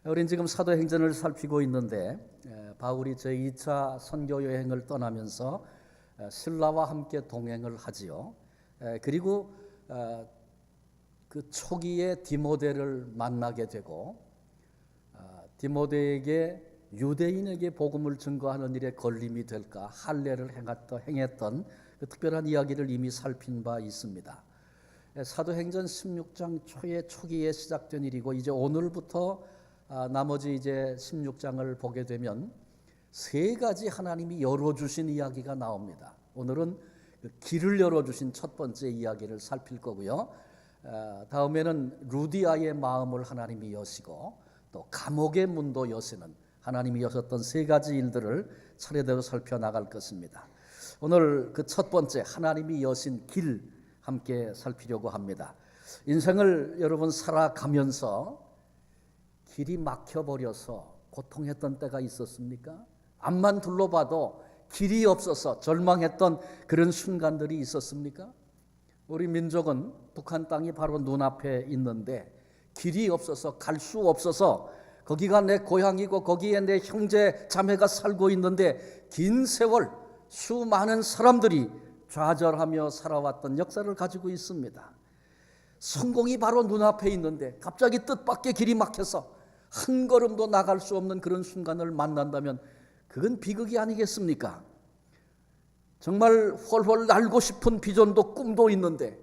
우린 지금 사도행전을 살피고 있는데 바울이 제2차 선교 여행을 떠나면서 신라와 함께 동행을 하지요. 그리고 그 초기에 디모데를 만나게 되고 디모데에게 유대인에게 복음을 증거하는 일에 걸림이 될까 할례를 행했던 그 특별한 이야기를 이미 살핀 바 있습니다. 사도행전 16장 초기에 시작된 일이고 이제 오늘부터 나머지 이제 16장을 보게 되면 세 가지 하나님이 열어주신 이야기가 나옵니다. 오늘은 그 길을 열어주신 첫 번째 이야기를 살필 거고요. 다음에는 루디아의 마음을 하나님이 여시고 또 감옥의 문도 여시는 하나님이 여셨던 세 가지 일들을 차례대로 살펴나갈 것입니다. 오늘 그 첫 번째 하나님이 여신 길 함께 살피려고 합니다. 인생을 여러분 살아가면서 길이 막혀버려서 고통했던 때가 있었습니까? 앞만 둘러봐도 길이 없어서 절망했던 그런 순간들이 있었습니까? 우리 민족은 북한 땅이 바로 눈앞에 있는데 길이 없어서 갈 수 없어서 거기가 내 고향이고 거기에 내 형제 자매가 살고 있는데 긴 세월 수많은 사람들이 좌절하며 살아왔던 역사를 가지고 있습니다. 성공이 바로 눈앞에 있는데 갑자기 뜻밖의 길이 막혀서 한 걸음도 나갈 수 없는 그런 순간을 만난다면 그건 비극이 아니겠습니까? 정말 훨훨 날고 싶은 비전도 꿈도 있는데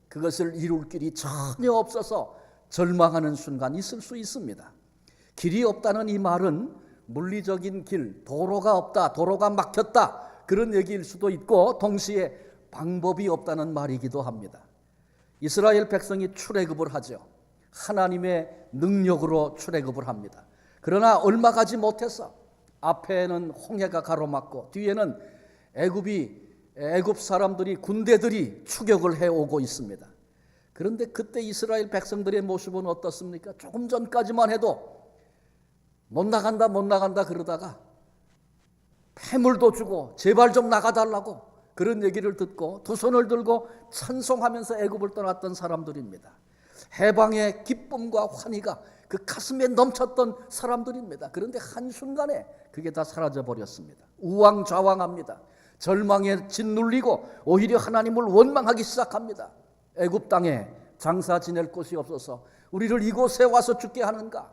그것을 이룰 길이 전혀 없어서 절망하는 순간 있을 수 있습니다. 길이 없다는 이 말은 물리적인 길, 도로가 없다, 도로가 막혔다 그런 얘기일 수도 있고 동시에 방법이 없다는 말이기도 합니다. 이스라엘 백성이 출애굽을 하죠. 하나님의 능력으로 출애굽을 합니다. 그러나 얼마 가지 못해서 앞에는 홍해가 가로막고 뒤에는 애굽 사람들이 군대들이 추격을 해오고 있습니다. 그런데 그때 이스라엘 백성들의 모습은 어떻습니까? 조금 전까지만 해도 못 나간다 그러다가 패물도 주고 제발 좀 나가달라고 그런 얘기를 듣고 두 손을 들고 찬송하면서 애굽을 떠났던 사람들입니다. 해방의 기쁨과 환희가 그 가슴에 넘쳤던 사람들입니다. 그런데 한순간에 그게 다 사라져버렸습니다. 우왕좌왕합니다. 절망에 짓눌리고 오히려 하나님을 원망하기 시작합니다. 애굽 땅에 장사 지낼 곳이 없어서 우리를 이곳에 와서 죽게 하는가?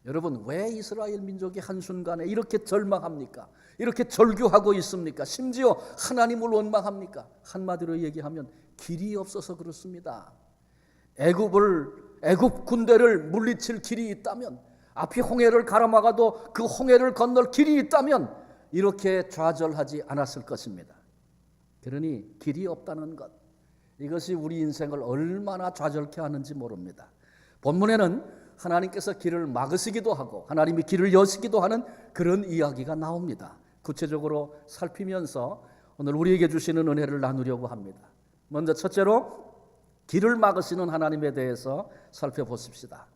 여러분, 왜 이스라엘 민족이 한순간에 이렇게 절망합니까? 이렇게 절규하고 있습니까? 심지어 하나님을 원망합니까? 한마디로 얘기하면 길이 없어서 그렇습니다. 애굽 군대를 물리칠 길이 있다면, 앞이 홍해를 가로막아도 그 홍해를 건널 길이 있다면 이렇게 좌절하지 않았을 것입니다. 그러니 길이 없다는 것, 이것이 우리 인생을 얼마나 좌절케 하는지 모릅니다. 본문에는 하나님께서 길을 막으시기도 하고 하나님이 길을 여시기도 하는 그런 이야기가 나옵니다. 구체적으로 살피면서 오늘 우리에게 주시는 은혜를 나누려고 합니다. 먼저 첫째로 길을 막으시는 하나님에 대해서 살펴보십시다.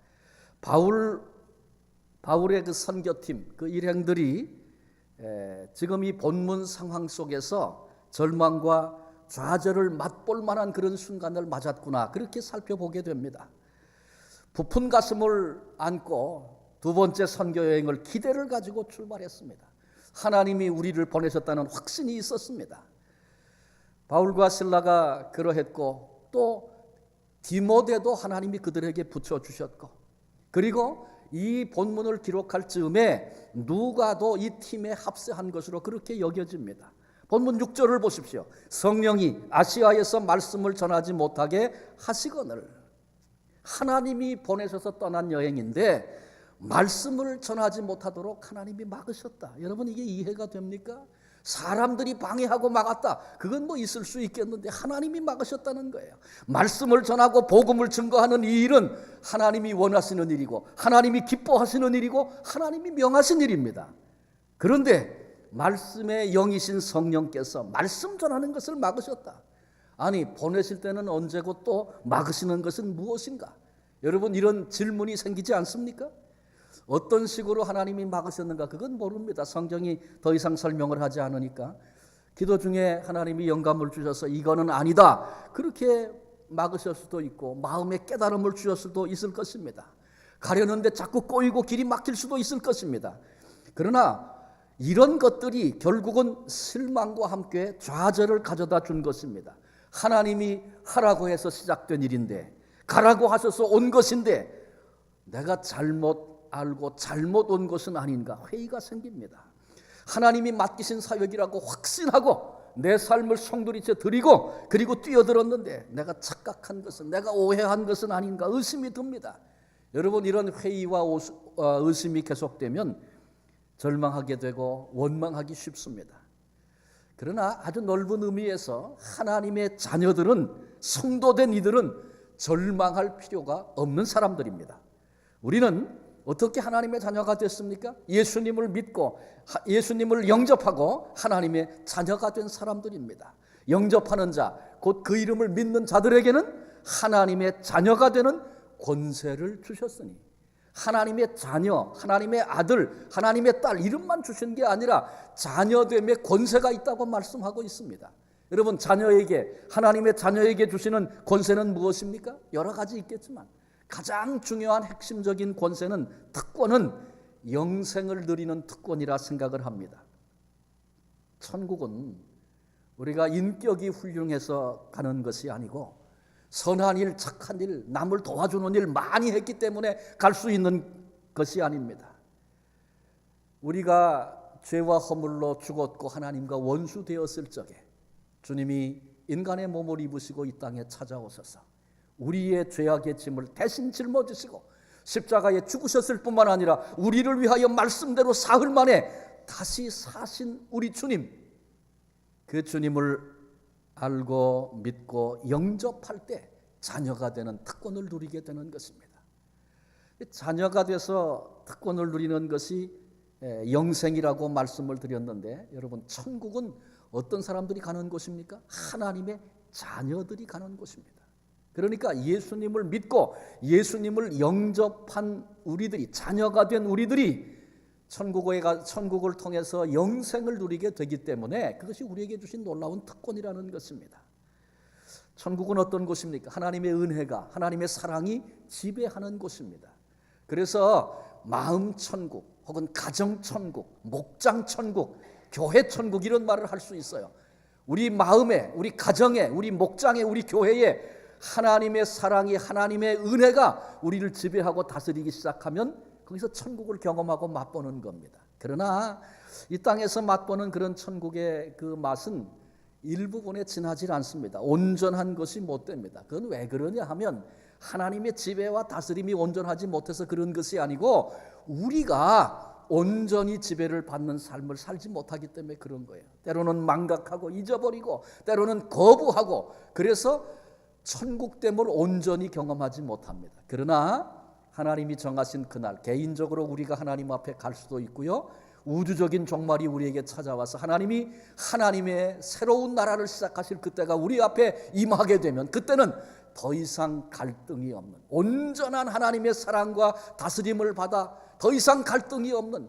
바울의 그 선교팀, 그 일행들이 지금 이 본문 상황 속에서 절망과 좌절을 맛볼 만한 그런 순간을 맞았구나, 그렇게 살펴보게 됩니다. 부푼 가슴을 안고 두 번째 선교 여행을 기대를 가지고 출발했습니다. 하나님이 우리를 보내셨다는 확신이 있었습니다. 바울과 실라가 그러했고 또 디모데도 하나님이 그들에게 붙여주셨고, 그리고 이 본문을 기록할 즈음에 누가도 이 팀에 합세한 것으로 그렇게 여겨집니다. 본문 6절을 보십시오. 성령이 아시아에서 말씀을 전하지 못하게 하시거늘. 하나님이 보내셔서 떠난 여행인데 말씀을 전하지 못하도록 하나님이 막으셨다. 여러분, 이게 이해가 됩니까? 사람들이 방해하고 막았다, 그건 뭐 있을 수 있겠는데 하나님이 막으셨다는 거예요. 말씀을 전하고 복음을 증거하는 이 일은 하나님이 원하시는 일이고 하나님이 기뻐하시는 일이고 하나님이 명하신 일입니다. 그런데 말씀의 영이신 성령께서 말씀 전하는 것을 막으셨다. 아니, 보내실 때는 언제고 또 막으시는 것은 무엇인가? 여러분, 이런 질문이 생기지 않습니까? 어떤 식으로 하나님이 막으셨는가? 그건 모릅니다. 성경이 더 이상 설명을 하지 않으니까. 기도 중에 하나님이 영감을 주셔서 이거는 아니다, 그렇게 막으실 수도 있고 마음의 깨달음을 주실 수도 있을 것입니다. 가려는데 자꾸 꼬이고 길이 막힐 수도 있을 것입니다. 그러나 이런 것들이 결국은 실망과 함께 좌절을 가져다 준 것입니다. 하나님이 하라고 해서 시작된 일인데, 가라고 하셔서 온 것인데 내가 잘못 알고 잘못 온 것은 아닌가 회의가 생깁니다. 하나님이 맡기신 사역이라고 확신하고 내 삶을 송두리째 드리고 그리고 뛰어들었는데 내가 착각한 것은, 내가 오해한 것은 아닌가 의심이 듭니다. 여러분, 이런 회의와 의심이 계속되면 절망하게 되고 원망하기 쉽습니다. 그러나 아주 넓은 의미에서 하나님의 자녀들은, 성도된 이들은 절망할 필요가 없는 사람들입니다. 우리는 어떻게 하나님의 자녀가 됐습니까? 예수님을 믿고 예수님을 영접하고 하나님의 자녀가 된 사람들입니다. 영접하는 자, 곧 그 이름을 믿는 자들에게는 하나님의 자녀가 되는 권세를 주셨으니, 하나님의 자녀, 하나님의 아들, 하나님의 딸 이름만 주신 게 아니라 자녀됨의 권세가 있다고 말씀하고 있습니다. 여러분, 자녀에게, 하나님의 자녀에게 주시는 권세는 무엇입니까? 여러 가지 있겠지만 가장 중요한 핵심적인 권세는, 특권은 영생을 누리는 특권이라 생각을 합니다. 천국은 우리가 인격이 훌륭해서 가는 것이 아니고 선한 일, 착한 일, 남을 도와주는 일 많이 했기 때문에 갈 수 있는 것이 아닙니다. 우리가 죄와 허물로 죽었고 하나님과 원수 되었을 적에 주님이 인간의 몸을 입으시고 이 땅에 찾아오셔서 우리의 죄악의 짐을 대신 짊어지시고 십자가에 죽으셨을 뿐만 아니라 우리를 위하여 말씀대로 사흘 만에 다시 사신 우리 주님, 그 주님을 알고 믿고 영접할 때 자녀가 되는 특권을 누리게 되는 것입니다. 자녀가 돼서 특권을 누리는 것이 영생이라고 말씀을 드렸는데, 여러분, 천국은 어떤 사람들이 가는 곳입니까? 하나님의 자녀들이 가는 곳입니다. 그러니까 예수님을 믿고 예수님을 영접한 우리들이, 자녀가 된 우리들이 천국을 통해서 영생을 누리게 되기 때문에 그것이 우리에게 주신 놀라운 특권이라는 것입니다. 천국은 어떤 곳입니까? 하나님의 은혜가, 하나님의 사랑이 지배하는 곳입니다. 그래서 마음 천국, 혹은 가정 천국, 목장 천국, 교회 천국, 이런 말을 할 수 있어요. 우리 마음에, 우리 가정에, 우리 목장에, 우리 교회에 하나님의 사랑이, 하나님의 은혜가 우리를 지배하고 다스리기 시작하면 거기서 천국을 경험하고 맛보는 겁니다. 그러나 이 땅에서 맛보는 그런 천국의 그 맛은 일부분에 지나질 않습니다. 온전한 것이 못 됩니다. 그건 왜 그러냐 하면 하나님의 지배와 다스림이 온전하지 못해서 그런 것이 아니고 우리가 온전히 지배를 받는 삶을 살지 못하기 때문에 그런 거예요. 때로는 망각하고 잊어버리고 때로는 거부하고, 그래서 천국됨을 온전히 경험하지 못합니다. 그러나 하나님이 정하신 그날, 개인적으로 우리가 하나님 앞에 갈 수도 있고요, 우주적인 종말이 우리에게 찾아와서 하나님이 하나님의 새로운 나라를 시작하실 그때가 우리 앞에 임하게 되면, 그때는 더 이상 갈등이 없는, 온전한 하나님의 사랑과 다스림을 받아 더 이상 갈등이 없는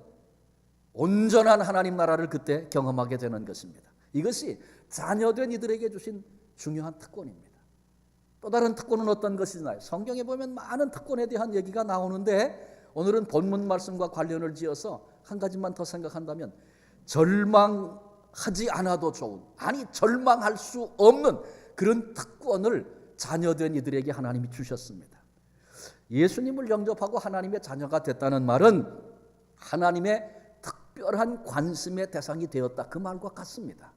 온전한 하나님 나라를 그때 경험하게 되는 것입니다. 이것이 자녀된 이들에게 주신 중요한 특권입니다. 또 다른 특권은 어떤 것이나요? 성경에 보면 많은 특권에 대한 얘기가 나오는데 오늘은 본문 말씀과 관련을 지어서 한 가지만 더 생각한다면, 절망하지 않아도 좋은, 아니 절망할 수 없는 그런 특권을 자녀된 이들에게 하나님이 주셨습니다. 예수님을 영접하고 하나님의 자녀가 됐다는 말은 하나님의 특별한 관심의 대상이 되었다, 그 말과 같습니다.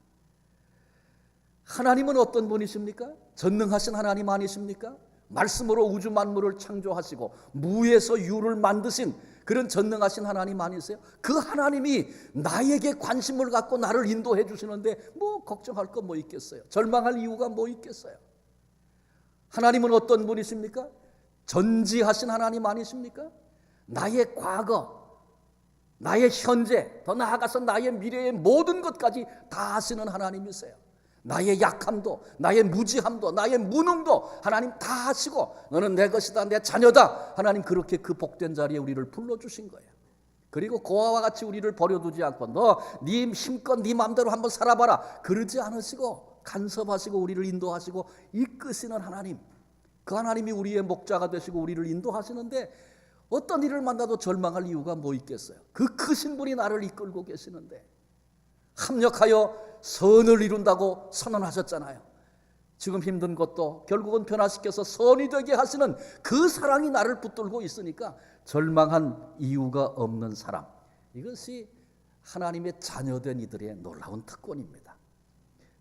하나님은 어떤 분이십니까? 전능하신 하나님 아니십니까? 말씀으로 우주 만물을 창조하시고 무에서 유를 만드신 그런 전능하신 하나님 아니세요? 그 하나님이 나에게 관심을 갖고 나를 인도해 주시는데 뭐 걱정할 거 뭐 있겠어요? 절망할 이유가 뭐 있겠어요? 하나님은 어떤 분이십니까? 전지하신 하나님 아니십니까? 나의 과거, 나의 현재, 더 나아가서 나의 미래의 모든 것까지 다 아시는 하나님이세요. 나의 약함도, 나의 무지함도, 나의 무능도 하나님 다 아시고 너는 내 것이다, 내 자녀다, 하나님 그렇게 그 복된 자리에 우리를 불러주신 거예요. 그리고 고아와 같이 우리를 버려두지 않고 너 네 힘껏 네 마음대로 한번 살아봐라 그러지 않으시고 간섭하시고 우리를 인도하시고 이끄시는 하나님, 그 하나님이 우리의 목자가 되시고 우리를 인도하시는데 어떤 일을 만나도 절망할 이유가 뭐 있겠어요? 그 크신 분이 나를 이끌고 계시는데 합력하여 선을 이룬다고 선언하셨잖아요. 지금 힘든 것도 결국은 변화시켜서 선이 되게 하시는 그 사랑이 나를 붙들고 있으니까 절망한 이유가 없는 사람, 이것이 하나님의 자녀된 이들의 놀라운 특권입니다.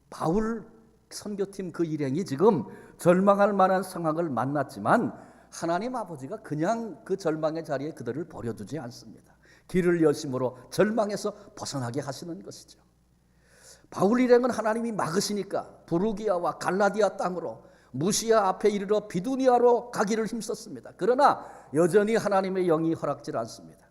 바울 선교팀 그 일행이 지금 절망할 만한 상황을 만났지만 하나님 아버지가 그냥 그 절망의 자리에 그들을 버려두지 않습니다. 길을 여심으로 절망에서 벗어나게 하시는 것이죠. 바울 일행은 하나님이 막으시니까 부르기아와 갈라디아 땅으로 무시아 앞에 이르러 비두니아로 가기를 힘썼습니다. 그러나 여전히 하나님의 영이 허락질 않습니다.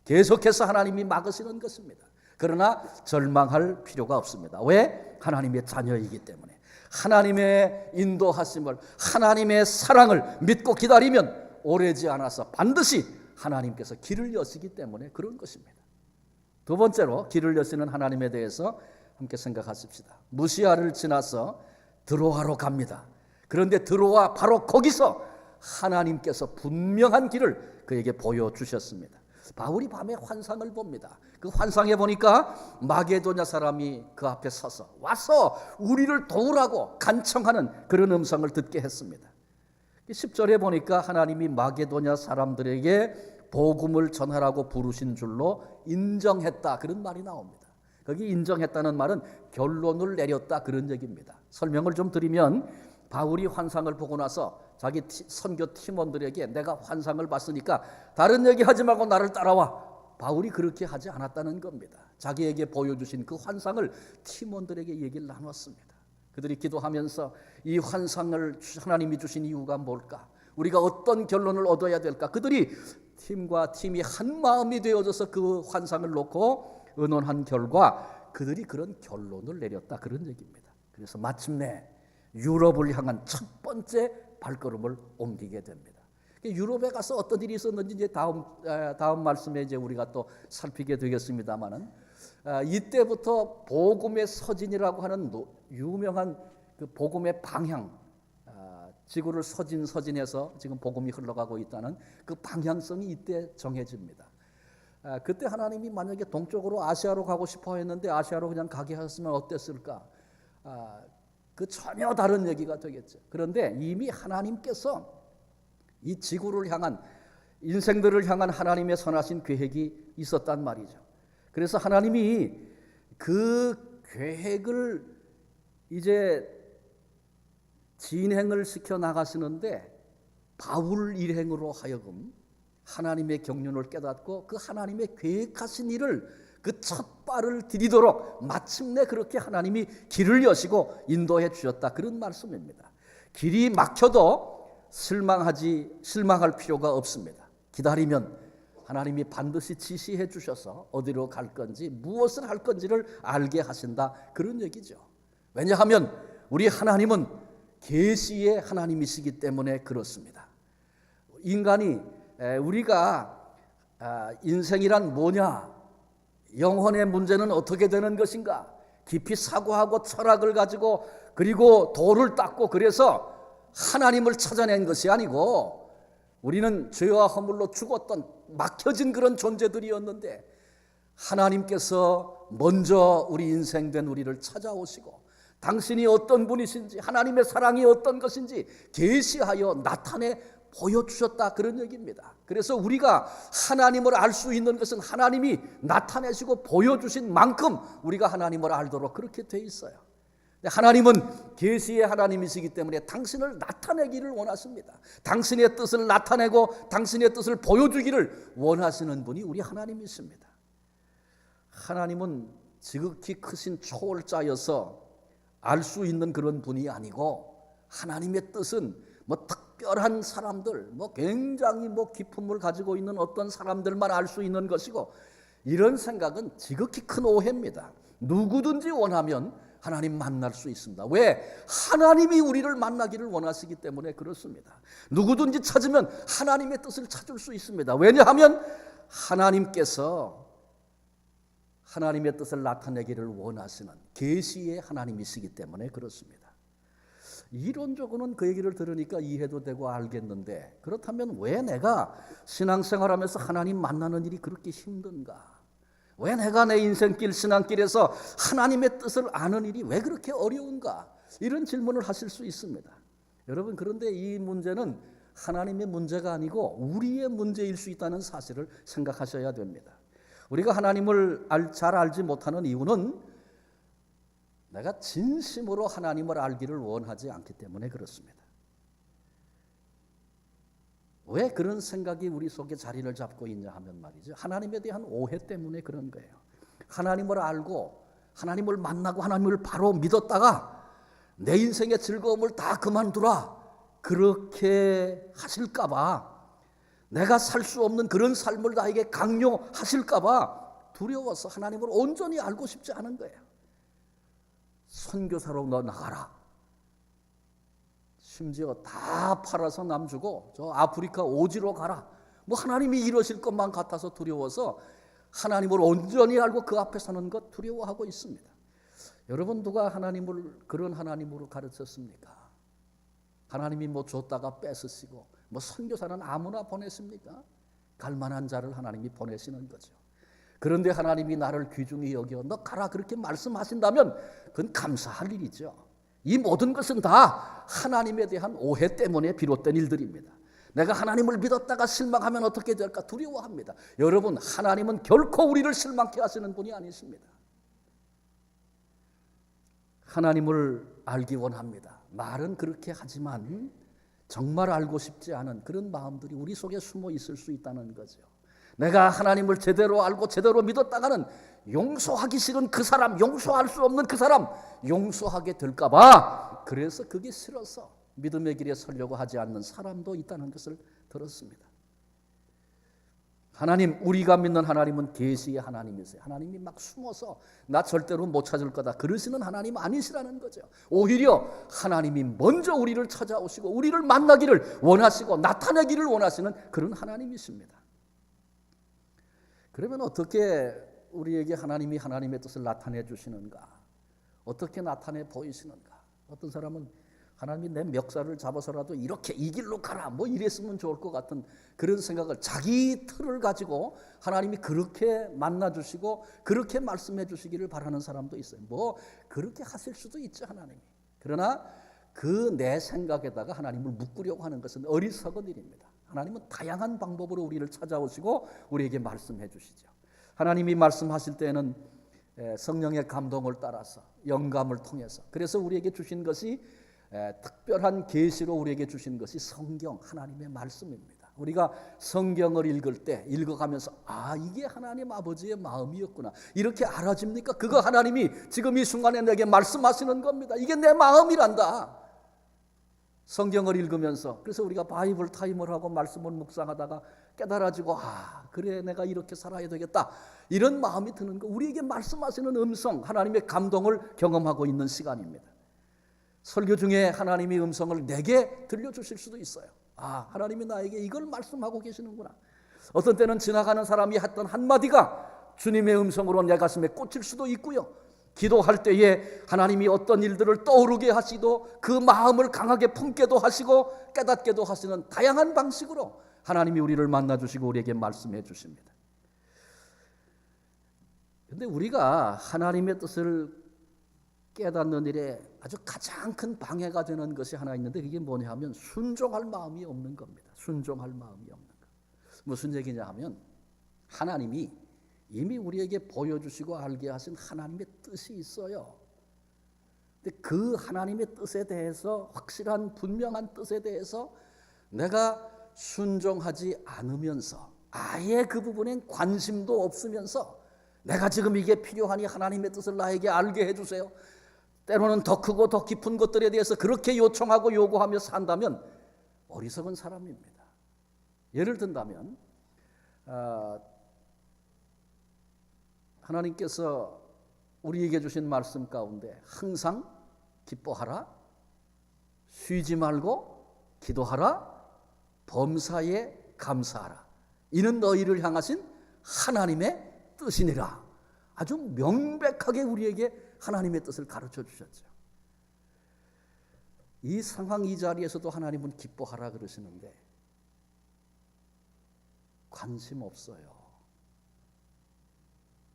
계속해서 하나님이 막으시는 것입니다. 그러나 절망할 필요가 없습니다. 왜? 하나님의 자녀이기 때문에. 하나님의 인도하심을, 하나님의 사랑을 믿고 기다리면 오래지 않아서 반드시 하나님께서 길을 여시기 때문에 그런 것입니다. 두 번째로 길을 여시는 하나님에 대해서 함께 생각하십시다. 무시아를 지나서 드로아로 갑니다. 그런데 드로아 바로 거기서 하나님께서 분명한 길을 그에게 보여주셨습니다. 바울이 밤에 환상을 봅니다. 그 환상에 보니까 마게도냐 사람이 그 앞에 서서 와서 우리를 도우라고 간청하는 그런 음성을 듣게 했습니다. 10절에 보니까 하나님이 마게도냐 사람들에게 복음을 전하라고 부르신 줄로 인정했다, 그런 말이 나옵니다. 거기 인정했다는 말은 결론을 내렸다, 그런 얘기입니다. 설명을 좀 드리면 바울이 환상을 보고 나서 자기 선교 팀원들에게 내가 환상을 봤으니까 다른 얘기 하지 말고 나를 따라와. 바울이 그렇게 하지 않았다는 겁니다. 자기에게 보여주신 그 환상을 팀원들에게 얘기를 나눴습니다. 그들이 기도하면서 이 환상을 하나님이 주신 이유가 뭘까? 우리가 어떤 결론을 얻어야 될까? 그들이 팀과 팀이 한 마음이 되어져서 그 환상을 놓고 의논한 결과 그들이 그런 결론을 내렸다, 그런 얘기입니다. 그래서 마침내 유럽을 향한 첫 번째 발걸음을 옮기게 됩니다. 유럽에 가서 어떤 일이 있었는지 이제 다음 말씀에 이제 우리가 또 살피게 되겠습니다만은, 이때부터 복음의 서진이라고 하는 유명한 그 복음의 방향, 지구를 서진해서 지금 복음이 흘러가고 있다는 그 방향성이 이때 정해집니다. 그때 하나님이 만약에 동쪽으로 아시아로 가고 싶어 했는데 아시아로 그냥 가게 하셨으면 어땠을까? 그 전혀 다른 얘기가 되겠죠. 그런데 이미 하나님께서 이 지구를 향한, 인생들을 향한 하나님의 선하신 계획이 있었단 말이죠. 그래서 하나님이 그 계획을 이제 진행을 시켜 나가시는데 바울 일행으로 하여금 하나님의 경륜을 깨닫고 그 하나님의 계획하신 일을 그 첫 발을 디디도록 마침내 그렇게 하나님이 길을 여시고 인도해 주셨다, 그런 말씀입니다. 길이 막혀도 실망할 필요가 없습니다. 기다리면 하나님이 반드시 지시해 주셔서 어디로 갈 건지 무엇을 할 건지를 알게 하신다, 그런 얘기죠. 왜냐하면 우리 하나님은 계시의 하나님이시기 때문에 그렇습니다. 인간이 우리가 인생이란 뭐냐, 영혼의 문제는 어떻게 되는 것인가, 깊이 사고하고 철학을 가지고 그리고 돌을 닦고 그래서 하나님을 찾아낸 것이 아니고 우리는 죄와 허물로 죽었던 막혀진 그런 존재들이었는데 하나님께서 먼저 우리 인생된 우리를 찾아오시고 당신이 어떤 분이신지, 하나님의 사랑이 어떤 것인지 계시하여 나타내 보여주셨다, 그런 얘기입니다. 그래서 우리가 하나님을 알 수 있는 것은 하나님이 나타내시고 보여주신 만큼 우리가 하나님을 알도록 그렇게 돼 있어요. 하나님은 계시의 하나님이시기 때문에 당신을 나타내기를 원하십니다. 당신의 뜻을 나타내고 당신의 뜻을 보여주기를 원하시는 분이 우리 하나님이십니다. 하나님은 지극히 크신 초월자여서 알 수 있는 그런 분이 아니고 하나님의 뜻은 특별한 사람들, 굉장히 기품을 가지고 있는 어떤 사람들만 알 수 있는 것이고, 이런 생각은 지극히 큰 오해입니다. 누구든지 원하면 하나님 만날 수 있습니다. 왜? 하나님이 우리를 만나기를 원하시기 때문에 그렇습니다. 누구든지 찾으면 하나님의 뜻을 찾을 수 있습니다. 왜냐하면 하나님께서 하나님의 뜻을 나타내기를 원하시는 계시의 하나님이시기 때문에 그렇습니다. 이론적으로는 그 얘기를 들으니까 이해도 되고 알겠는데, 그렇다면 왜 내가 신앙생활하면서 하나님 만나는 일이 그렇게 힘든가? 왜 내가 내 인생길 신앙길에서 하나님의 뜻을 아는 일이 왜 그렇게 어려운가? 이런 질문을 하실 수 있습니다. 여러분, 그런데 이 문제는 하나님의 문제가 아니고 우리의 문제일 수 있다는 사실을 생각하셔야 됩니다. 우리가 하나님을 잘 알지 못하는 이유는 내가 진심으로 하나님을 알기를 원하지 않기 때문에 그렇습니다. 왜 그런 생각이 우리 속에 자리를 잡고 있냐 하면 말이죠, 하나님에 대한 오해 때문에 그런 거예요. 하나님을 알고 하나님을 만나고 하나님을 바로 믿었다가 내 인생의 즐거움을 다 그만두라, 그렇게 하실까 봐, 내가 살 수 없는 그런 삶을 나에게 강요하실까 봐 두려워서 하나님을 온전히 알고 싶지 않은 거예요. 선교사로 너 나가라, 심지어 다 팔아서 남 주고 저 아프리카 오지로 가라, 뭐 하나님이 이러실 것만 같아서 두려워서 하나님을 온전히 알고 그 앞에 서는 것 두려워하고 있습니다. 여러분, 누가 하나님을 그런 하나님으로 가르쳤습니까? 하나님이 뭐 줬다가 뺏으시고, 뭐 선교사는 아무나 보내십니까? 갈만한 자를 하나님이 보내시는 거죠. 그런데 하나님이 나를 귀중히 여겨 너 가라 그렇게 말씀하신다면 그건 감사할 일이죠. 이 모든 것은 다 하나님에 대한 오해 때문에 비롯된 일들입니다. 내가 하나님을 믿었다가 실망하면 어떻게 될까 두려워합니다. 여러분, 하나님은 결코 우리를 실망케 하시는 분이 아니십니다. 하나님을 알기 원합니다. 말은 그렇게 하지만 정말 알고 싶지 않은 그런 마음들이 우리 속에 숨어 있을 수 있다는 거죠. 내가 하나님을 제대로 알고 제대로 믿었다가는 용서하기 싫은 그 사람, 용서할 수 없는 그 사람 용서하게 될까 봐, 그래서 그게 싫어서 믿음의 길에 서려고 하지 않는 사람도 있다는 것을 들었습니다. 하나님, 우리가 믿는 하나님은 계시의 하나님이세요. 하나님이 막 숨어서 나 절대로 못 찾을 거다 그러시는 하나님 아니시라는 거죠. 오히려 하나님이 먼저 우리를 찾아오시고 우리를 만나기를 원하시고 나타내기를 원하시는 그런 하나님이십니다. 그러면 어떻게 우리에게 하나님이 하나님의 뜻을 나타내 주시는가? 어떻게 나타내 보이시는가? 어떤 사람은 하나님이 내 멱살을 잡아서라도 이렇게 이 길로 가라 뭐 이랬으면 좋을 것 같은 그런 생각을, 자기 틀을 가지고 하나님이 그렇게 만나 주시고 그렇게 말씀해 주시기를 바라는 사람도 있어요. 뭐 그렇게 하실 수도 있죠, 하나님이. 그러나 그 내 생각에다가 하나님을 묶으려고 하는 것은 어리석은 일입니다. 하나님은 다양한 방법으로 우리를 찾아오시고 우리에게 말씀해 주시죠. 하나님이 말씀하실 때는 성령의 감동을 따라서 영감을 통해서, 그래서 우리에게 주신 것이 특별한 계시로 우리에게 주신 것이 성경, 하나님의 말씀입니다. 우리가 성경을 읽을 때 읽어가면서 아, 이게 하나님 아버지의 마음이었구나 이렇게 알아집니까? 그거 하나님이 지금 이 순간에 내게 말씀하시는 겁니다. 이게 내 마음이란다. 성경을 읽으면서, 그래서 우리가 바이블 타임을 하고 말씀을 묵상하다가 깨달아지고 아, 그래 내가 이렇게 살아야 되겠다 이런 마음이 드는 거, 우리에게 말씀하시는 음성, 하나님의 감동을 경험하고 있는 시간입니다. 설교 중에 하나님의 음성을 내게 들려주실 수도 있어요. 아, 하나님이 나에게 이걸 말씀하고 계시는구나. 어떤 때는 지나가는 사람이 했던 한마디가 주님의 음성으로 내 가슴에 꽂힐 수도 있고요. 기도할 때에 하나님이 어떤 일들을 떠오르게 하시고 그 마음을 강하게 품게도 하시고 깨닫게도 하시는 다양한 방식으로 하나님이 우리를 만나주시고 우리에게 말씀해 주십니다. 그런데 우리가 하나님의 뜻을 깨닫는 일에 아주 가장 큰 방해가 되는 것이 하나 있는데, 그게 뭐냐 하면 순종할 마음이 없는 겁니다. 순종할 마음이 없는 것. 무슨 얘기냐 하면 하나님이 이미 우리에게 보여주시고 알게 하신 하나님의 뜻이 있어요. 근데 그 하나님의 뜻에 대해서, 확실한 분명한 뜻에 대해서 내가 순종하지 않으면서, 아예 그 부분엔 관심도 없으면서 내가 지금 이게 필요하니 하나님의 뜻을 나에게 알게 해주세요, 때로는 더 크고 더 깊은 것들에 대해서 그렇게 요청하고 요구하며 산다면 어리석은 사람입니다. 예를 든다면 하나님께서 우리에게 주신 말씀 가운데 항상 기뻐하라, 쉬지 말고 기도하라, 범사에 감사하라, 이는 너희를 향하신 하나님의 뜻이니라. 아주 명백하게 우리에게 하나님의 뜻을 가르쳐 주셨죠. 이 상황 이 자리에서도 하나님은 기뻐하라 그러시는데 관심 없어요.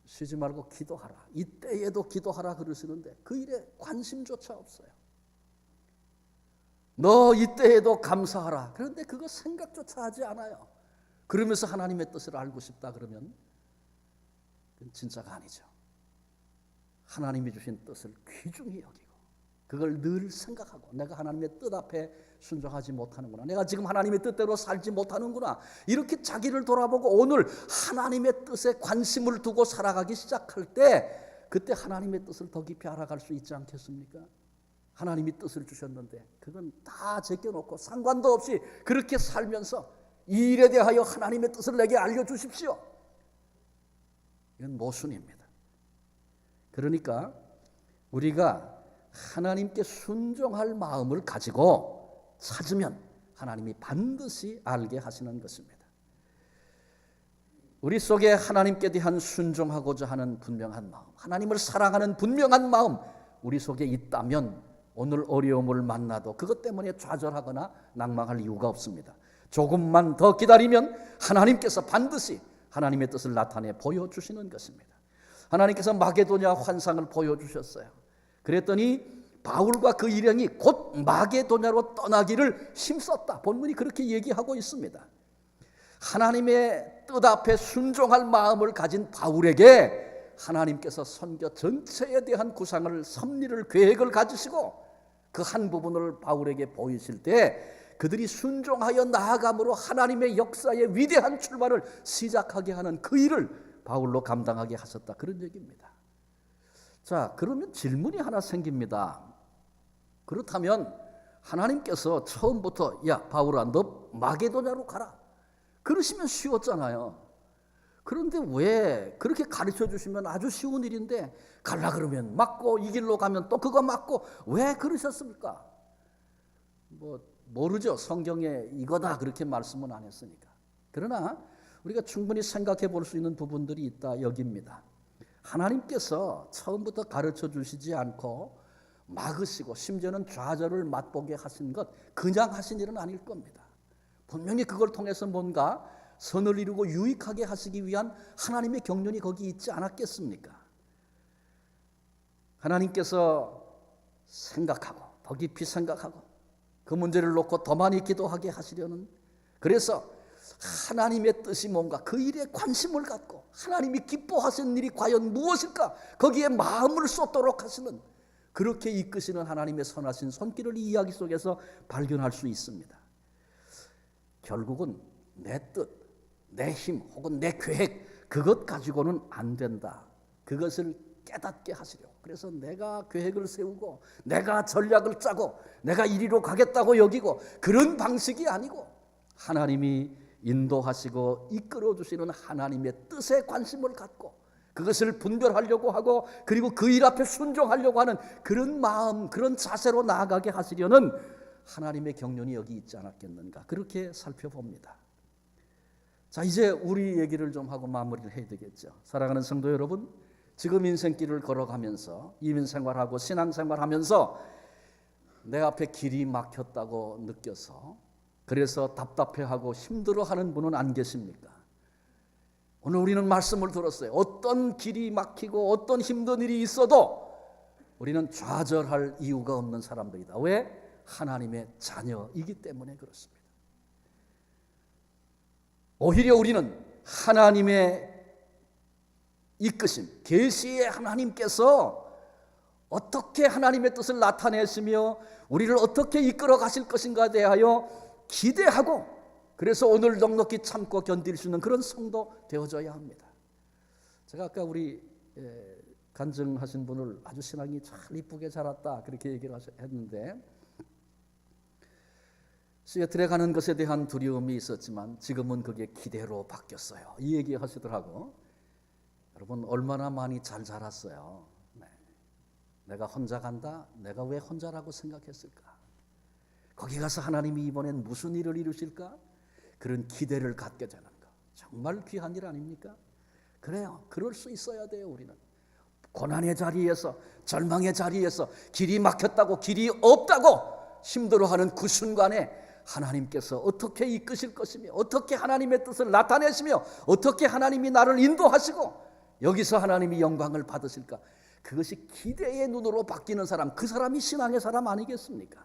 쉬지 말고 기도하라. 이때에도 기도하라 그러시는데 그 일에 관심조차 없어요. 너 이때에도 감사하라. 그런데 그거 생각조차 하지 않아요. 그러면서 하나님의 뜻을 알고 싶다 그러면 그건 진짜가 아니죠. 하나님이 주신 뜻을 귀중히 여기고 그걸 늘 생각하고 내가 하나님의 뜻 앞에 순종하지 못하는구나. 내가 지금 하나님의 뜻대로 살지 못하는구나. 이렇게 자기를 돌아보고 오늘 하나님의 뜻에 관심을 두고 살아가기 시작할 때 그때 하나님의 뜻을 더 깊이 알아갈 수 있지 않겠습니까? 하나님이 뜻을 주셨는데 그건 다 제껴놓고 상관도 없이 그렇게 살면서 이 일에 대하여 하나님의 뜻을 내게 알려주십시오. 이건 모순입니다. 그러니까 우리가 하나님께 순종할 마음을 가지고 찾으면 하나님이 반드시 알게 하시는 것입니다. 우리 속에 하나님께 대한 순종하고자 하는 분명한 마음, 하나님을 사랑하는 분명한 마음 우리 속에 있다면 오늘 어려움을 만나도 그것 때문에 좌절하거나 낭망할 이유가 없습니다. 조금만 더 기다리면 하나님께서 반드시 하나님의 뜻을 나타내 보여주시는 것입니다. 하나님께서 마게도냐 환상을 보여주셨어요. 그랬더니 바울과 그 일행이 곧 마게도냐로 떠나기를 힘썼다. 본문이 그렇게 얘기하고 있습니다. 하나님의 뜻 앞에 순종할 마음을 가진 바울에게 하나님께서 선교 전체에 대한 구상을, 섭리를, 계획을 가지시고 그 한 부분을 바울에게 보이실 때 그들이 순종하여 나아감으로 하나님의 역사의 위대한 출발을 시작하게 하는 그 일을 바울로 감당하게 하셨다. 그런 얘기입니다. 자, 그러면 질문이 하나 생깁니다. 그렇다면 하나님께서 처음부터 야 바울아 너 마게도냐로 가라 그러시면 쉬웠잖아요. 그런데 왜 그렇게 가르쳐 주시면 아주 쉬운 일인데 갈라 그러면 맞고 이 길로 가면 또 그거 맞고 왜 그러셨습니까? 모르죠. 성경에 이거다 그렇게 말씀은 안 했으니까. 그러나 우리가 충분히 생각해 볼 수 있는 부분들이 있다 여깁니다. 하나님께서 처음부터 가르쳐 주시지 않고 막으시고 심지어는 좌절을 맛보게 하신 것 그냥 하신 일은 아닐 겁니다. 분명히 그걸 통해서 뭔가 선을 이루고 유익하게 하시기 위한 하나님의 경륜이 거기 있지 않았겠습니까? 하나님께서 생각하고 더 깊이 생각하고 그 문제를 놓고 더 많이 기도하게 하시려는, 그래서 하나님의 뜻이 뭔가 그 일에 관심을 갖고 하나님이 기뻐하시는 일이 과연 무엇일까 거기에 마음을 쏟도록 하시는, 그렇게 이끄시는 하나님의 선하신 손길을 이 이야기 속에서 발견할 수 있습니다. 결국은 내 뜻, 내 힘 혹은 내 계획 그것 가지고는 안 된다. 그것을 깨닫게 하시려고. 그래서 내가 계획을 세우고 내가 전략을 짜고 내가 이리로 가겠다고 여기고 그런 방식이 아니고 하나님이 인도하시고 이끌어주시는 하나님의 뜻에 관심을 갖고 그것을 분별하려고 하고 그리고 그 일 앞에 순종하려고 하는 그런 마음, 그런 자세로 나아가게 하시려는 하나님의 경륜이 여기 있지 않았겠는가, 그렇게 살펴봅니다. 자, 이제 우리 얘기를 좀 하고 마무리를 해야 되겠죠. 사랑하는 성도 여러분, 지금 인생길을 걸어가면서 이민생활하고 신앙생활하면서 내 앞에 길이 막혔다고 느껴서 그래서 답답해하고 힘들어하는 분은 안 계십니까? 오늘 우리는 말씀을 들었어요. 어떤 길이 막히고 어떤 힘든 일이 있어도 우리는 좌절할 이유가 없는 사람들이다. 왜? 하나님의 자녀이기 때문에 그렇습니다. 오히려 우리는 하나님의 이끄심, 계시의 하나님께서 어떻게 하나님의 뜻을 나타내시며 우리를 어떻게 이끌어 가실 것인가에 대하여 기대하고, 그래서 오늘 넉넉히 참고 견딜 수 있는 그런 성도 되어져야 합니다. 제가 아까 우리 간증하신 분을 아주 신앙이 잘 이쁘게 자랐다 그렇게 얘기를 했는데, 시애틀에 가는 것에 대한 두려움이 있었지만 지금은 그게 기대로 바뀌었어요. 이 얘기 하시더라고. 여러분 얼마나 많이 잘 자랐어요. 네. 내가 혼자 간다? 내가 왜 혼자라고 생각했을까? 거기 가서 하나님이 이번엔 무슨 일을 이루실까? 그런 기대를 갖게 되는 거 정말 귀한 일 아닙니까? 그래요. 그럴 수 있어야 돼요. 우리는 고난의 자리에서, 절망의 자리에서, 길이 막혔다고, 길이 없다고 힘들어하는 그 순간에 하나님께서 어떻게 이끄실 것이며 어떻게 하나님의 뜻을 나타내시며 어떻게 하나님이 나를 인도하시고 여기서 하나님이 영광을 받으실까, 그것이 기대의 눈으로 바뀌는 사람, 그 사람이 신앙의 사람 아니겠습니까?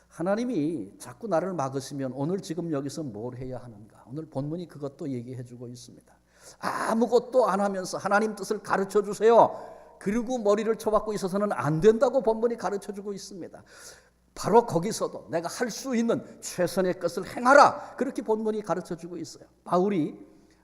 하나님이 자꾸 나를 막으시면 오늘 지금 여기서 뭘 해야 하는가? 오늘 본문이 그것도 얘기해 주고 있습니다. 아무것도 안 하면서 하나님 뜻을 가르쳐 주세요, 그리고 머리를 쳐박고 있어서는 안 된다고 본문이 가르쳐 주고 있습니다. 바로 거기서도 내가 할 수 있는 최선의 것을 행하라, 그렇게 본문이 가르쳐 주고 있어요. 바울이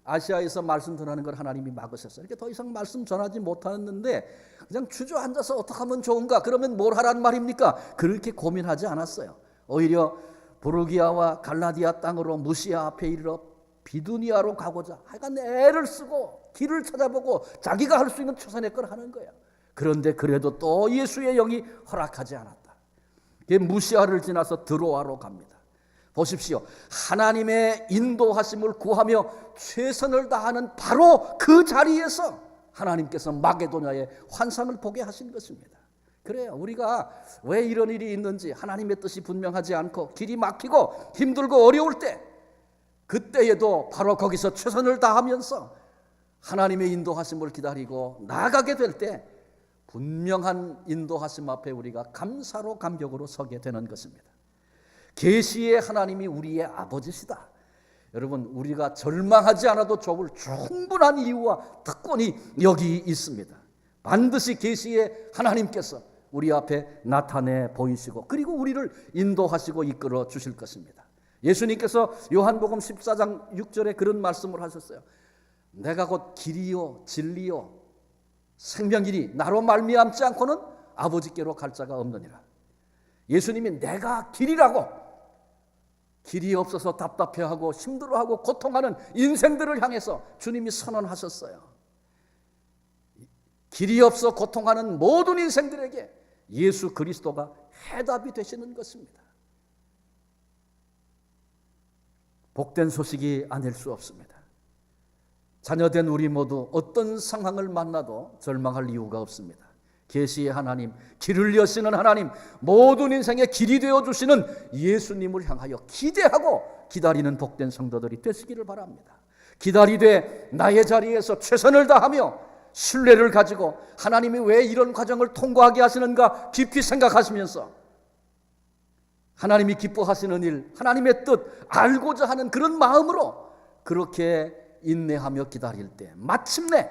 아시아에서 말씀 전하는 걸 하나님이 막으셨어요. 이렇게 더 이상 말씀 전하지 못하는데 그냥 주저앉아서 어떻게 하면 좋은가, 그러면 뭘 하란 말입니까? 그렇게 고민하지 않았어요. 오히려 부르기아와 갈라디아 땅으로 무시아 앞에 이르러 비두니아로 가고자 하여간 애를 쓰고 길을 찾아보고 자기가 할 수 있는 최선의 걸 하는 거야. 그런데 그래도 또 예수의 영이 허락하지 않았다. 무시아를 지나서 드로아로 갑니다. 보십시오. 하나님의 인도하심을 구하며 최선을 다하는 바로 그 자리에서 하나님께서 마게도냐의 환상을 보게 하신 것입니다. 그래요. 우리가 왜 이런 일이 있는지 하나님의 뜻이 분명하지 않고 길이 막히고 힘들고 어려울 때, 그때에도 바로 거기서 최선을 다하면서 하나님의 인도하심을 기다리고 나아가게 될 때 분명한 인도하심 앞에 우리가 감사로 감격으로 서게 되는 것입니다. 계시의 하나님이 우리의 아버지시다. 여러분, 우리가 절망하지 않아도 좋을 충분한 이유와 특권이 여기 있습니다. 반드시 계시의 하나님께서 우리 앞에 나타내 보이시고 그리고 우리를 인도하시고 이끌어 주실 것입니다. 예수님께서 요한복음 14장 6절에 그런 말씀을 하셨어요. 내가 곧 길이요 진리요 생명이니 나로 말미암지 않고는 아버지께로 갈 자가 없느니라. 예수님이 내가 길이라고, 길이 없어서 답답해하고 힘들어하고 고통하는 인생들을 향해서 주님이 선언하셨어요. 길이 없어 고통하는 모든 인생들에게 예수 그리스도가 해답이 되시는 것입니다. 복된 소식이 아닐 수 없습니다. 자녀된 우리 모두 어떤 상황을 만나도 절망할 이유가 없습니다. 계시의 하나님, 길을 여시는 하나님, 모든 인생의 길이 되어주시는 예수님을 향하여 기대하고 기다리는 복된 성도들이 되시기를 바랍니다. 기다리되 나의 자리에서 최선을 다하며 신뢰를 가지고 하나님이 왜 이런 과정을 통과하게 하시는가 깊이 생각하시면서 하나님이 기뻐하시는 일, 하나님의 뜻 알고자 하는 그런 마음으로 그렇게 인내하며 기다릴 때 마침내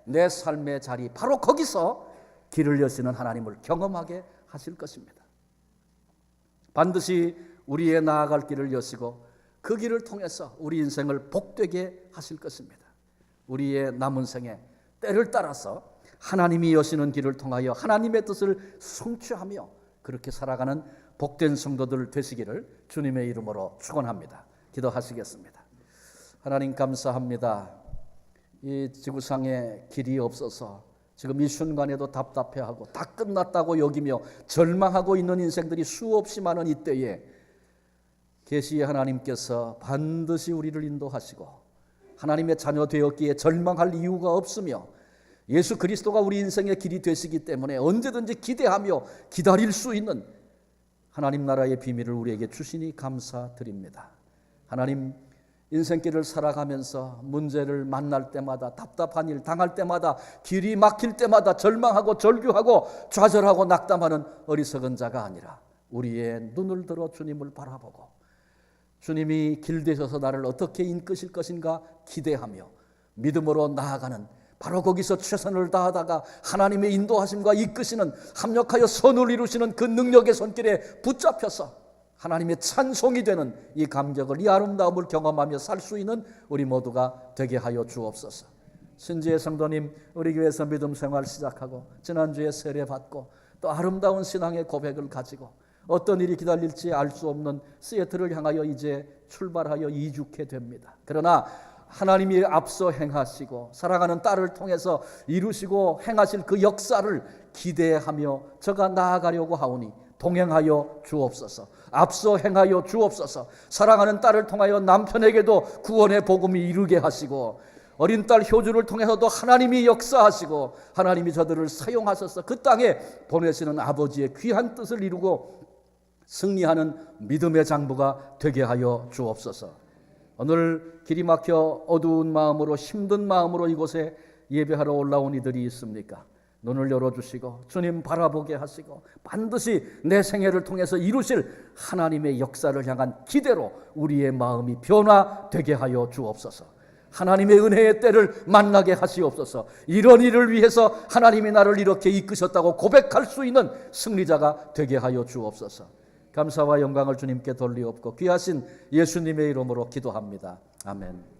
내 삶의 자리 바로 거기서 길을 여시는 하나님을 경험하게 하실 것입니다. 반드시 우리의 나아갈 길을 여시고 그 길을 통해서 우리 인생을 복되게 하실 것입니다. 우리의 남은 생에 때를 따라서 하나님이 여시는 길을 통하여 하나님의 뜻을 성취하며 그렇게 살아가는 복된 성도들 되시기를 주님의 이름으로 축원합니다. 기도하시겠습니다. 하나님 감사합니다. 이 지구상에 길이 없어서 지금 이 순간에도 답답해하고 다 끝났다고 여기며 절망하고 있는 인생들이 수없이 많은 이때에 계시의 하나님께서 반드시 우리를 인도하시고 하나님의 자녀 되었기에 절망할 이유가 없으며 예수 그리스도가 우리 인생의 길이 되시기 때문에 언제든지 기대하며 기다릴 수 있는 하나님 나라의 비밀을 우리에게 주시니 감사드립니다. 하나님, 인생길을 살아가면서 문제를 만날 때마다 답답한 일 당할 때마다 길이 막힐 때마다 절망하고 절규하고 좌절하고 낙담하는 어리석은 자가 아니라 우리의 눈을 들어 주님을 바라보고 주님이 길 되셔서 나를 어떻게 이끄실 것인가 기대하며 믿음으로 나아가는 바로 거기서 최선을 다하다가 하나님의 인도하심과 이끄시는 합력하여 선을 이루시는 그 능력의 손길에 붙잡혀서 하나님의 찬송이 되는 이 감격을, 이 아름다움을 경험하며 살 수 있는 우리 모두가 되게 하여 주옵소서. 신지의 성도님, 우리 교회에서 믿음 생활 시작하고 지난주에 세례 받고 또 아름다운 신앙의 고백을 가지고 어떤 일이 기다릴지 알 수 없는 시애틀을 향하여 이제 출발하여 이주케 됩니다. 그러나 하나님이 앞서 행하시고 사랑하는 딸을 통해서 이루시고 행하실 그 역사를 기대하며 저가 나아가려고 하오니 동행하여 주옵소서. 앞서 행하여 주옵소서. 사랑하는 딸을 통하여 남편에게도 구원의 복음이 이루게 하시고 어린 딸 효주를 통해서도 하나님이 역사하시고 하나님이 저들을 사용하셔서 그 땅에 보내시는 아버지의 귀한 뜻을 이루고 승리하는 믿음의 장부가 되게 하여 주옵소서. 오늘 길이 막혀 어두운 마음으로 힘든 마음으로 이곳에 예배하러 올라온 이들이 있습니까? 눈을 열어주시고 주님 바라보게 하시고 반드시 내 생애를 통해서 이루실 하나님의 역사를 향한 기대로 우리의 마음이 변화되게 하여 주옵소서. 하나님의 은혜의 때를 만나게 하시옵소서. 이런 일을 위해서 하나님이 나를 이렇게 이끄셨다고 고백할 수 있는 승리자가 되게 하여 주옵소서. 감사와 영광을 주님께 돌리옵고 귀하신 예수님의 이름으로 기도합니다. 아멘.